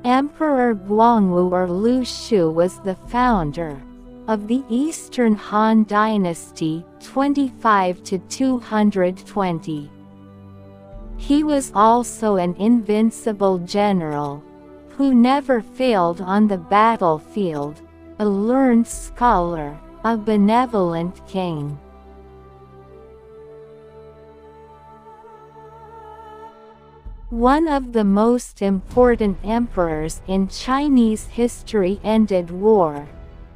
Emperor Guangwu or Liu Xiu was the founder of the Eastern Han Dynasty 25 to 220. He was also an invincible general, who never failed on the battlefield, a learned scholar, a benevolent king. One of the most important emperors in Chinese history ended war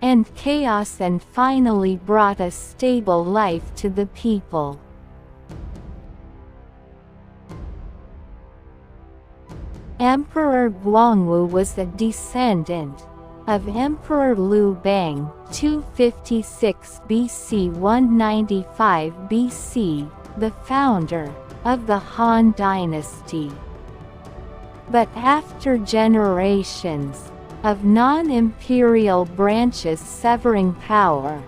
and chaos and finally brought a stable life to the people. Emperor Guangwu was a descendant of Emperor Liu Bang 256 BC 195 BC, the founder of the Han Dynasty. But after generations of non-imperial branches severing power,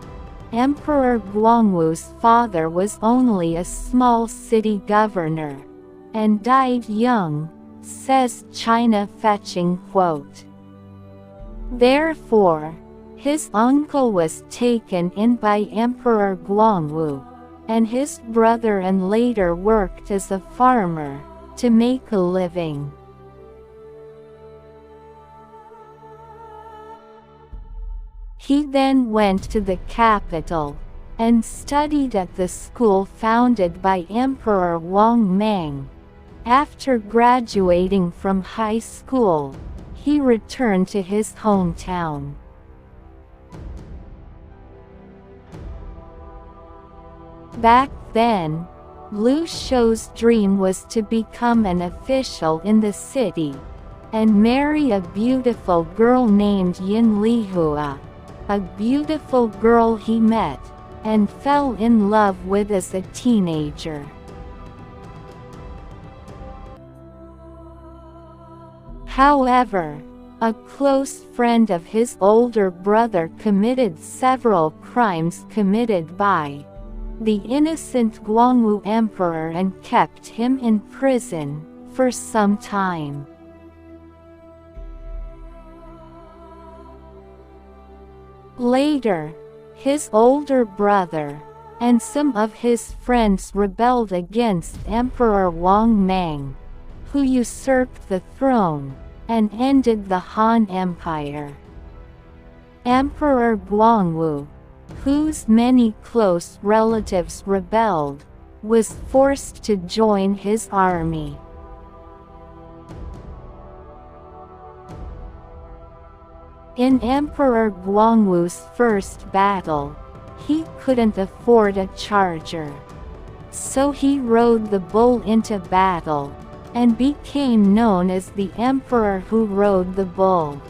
Emperor Guangwu's father was only a small city governor, and died young, says China Fetching quote. Therefore, his uncle was taken in by Emperor Guangwu, and his brother and later worked as a farmer to make a living. He then went to the capital and studied at the school founded by Emperor Wang Mang. After graduating from high school, he returned to his hometown. Back then, Liu Xiu's dream was to become an official in the city and marry a beautiful girl named Yin Lihua, a beautiful girl he met and fell in love with as a teenager. However, a close friend of his older brother committed several crimes committed by the innocent Guangwu emperor and kept him in prison for some time. Later, his older brother and some of his friends rebelled against Emperor Wang Mang, who usurped the throne and ended the Han Empire. Emperor Guangwu, whose many close relatives rebelled, was forced to join his army. In Emperor Guangwu's first battle, he couldn't afford a charger. So he rode the bull into battle, and became known as the emperor who rode the bull.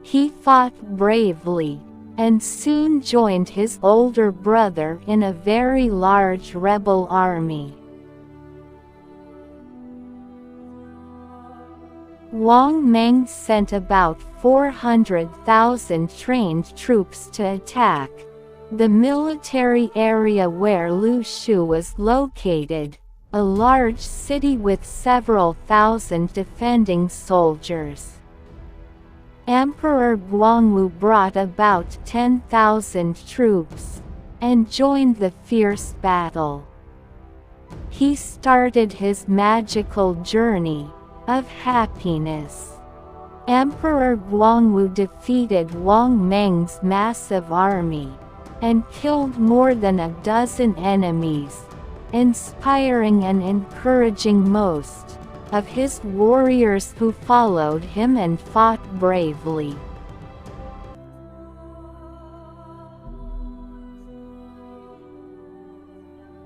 He fought bravely, and soon joined his older brother in a very large rebel army. Wang Mang sent about 400,000 trained troops to attack the military area where Liu Xiu was located, a large city with several thousand defending soldiers. Emperor Guangwu brought about 10,000 troops and joined the fierce battle. He started his magical journey of happiness. Emperor Guangwu defeated Wang Mang's massive army and killed more than a dozen enemies, inspiring and encouraging most of his warriors who followed him and fought bravely.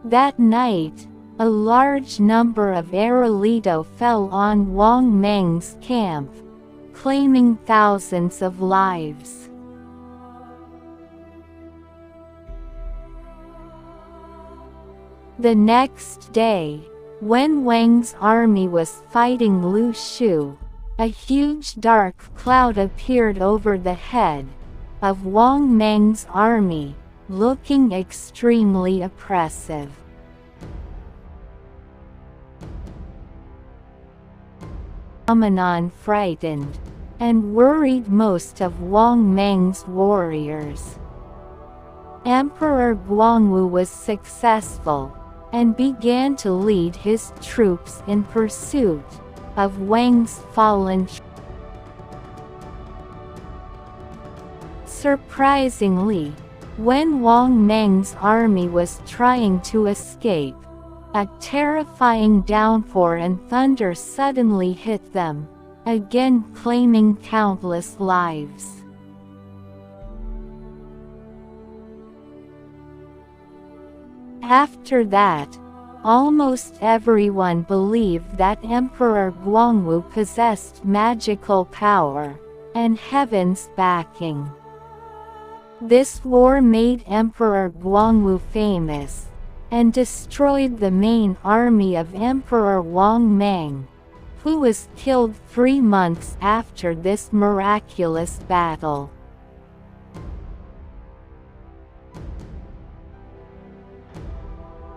That night, a large number of Aralito fell on Wang Mang's camp, claiming thousands of lives. The next day, when Wang's army was fighting Liu Xiu, a huge dark cloud appeared over the head of Wang Mang's army, looking extremely oppressive. phenomenon frightened and worried most of Wang Mang's warriors. Emperor Guangwu was successful, and began to lead his troops in pursuit of Wang's fallen. Surprisingly, when Wang Mang's army was trying to escape, a terrifying downpour and thunder suddenly hit them, again claiming countless lives. After that, almost everyone believed that Emperor Guangwu possessed magical power and heaven's backing. This war made Emperor Guangwu famous, and destroyed the main army of Emperor Wang Mang, who was killed 3 months after this miraculous battle.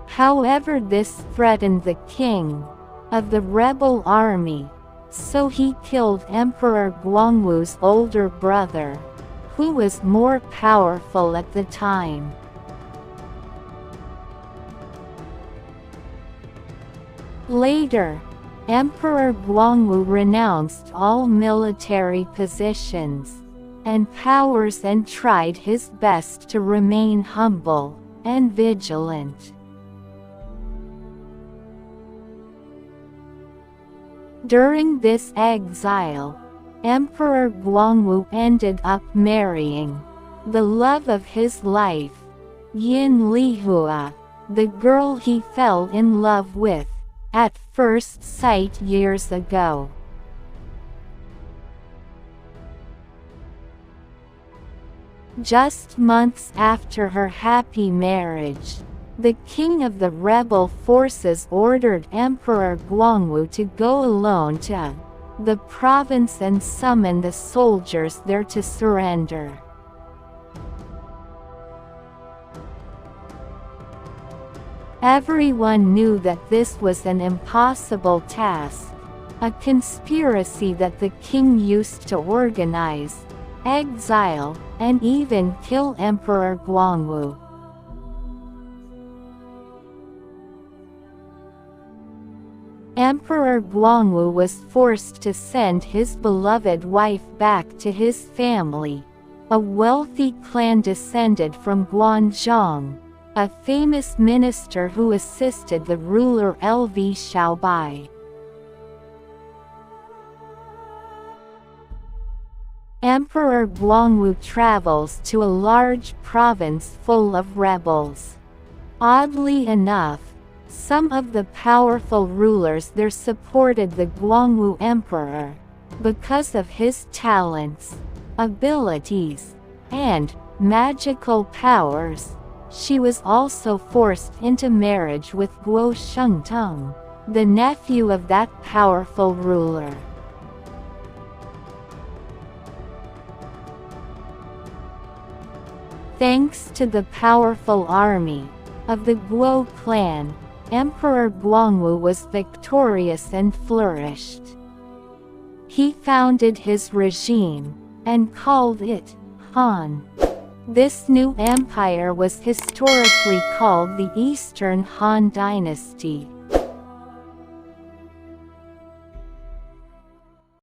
However, this threatened the king of the rebel army, so he killed Emperor Guangwu's older brother, who was more powerful at the time. Later, Emperor Guangwu renounced all military positions and powers and tried his best to remain humble and vigilant. During this exile, Emperor Guangwu ended up marrying the love of his life, Yin Lihua, the girl he fell in love with at first sight years ago. Just months after her happy marriage, the king of the rebel forces ordered Emperor Guangwu to go alone to the province and summon the soldiers there to surrender. Everyone knew that this was an impossible task, a conspiracy that the king used to organize, exile, and even kill Emperor Guangwu. Emperor Guangwu was forced to send his beloved wife back to his family, a wealthy clan descended from Guanzhong, a famous minister who assisted the ruler Liu Xiu. Emperor Guangwu travels to a large province full of rebels. Oddly enough, some of the powerful rulers there supported the Guangwu emperor because of his talents, abilities, and magical powers. She was also forced into marriage with Guo Shengteng, the nephew of that powerful ruler. Thanks to the powerful army of the Guo clan, Emperor Guangwu was victorious and flourished. He founded his regime, and called it Han. This new empire was historically called the Eastern Han Dynasty.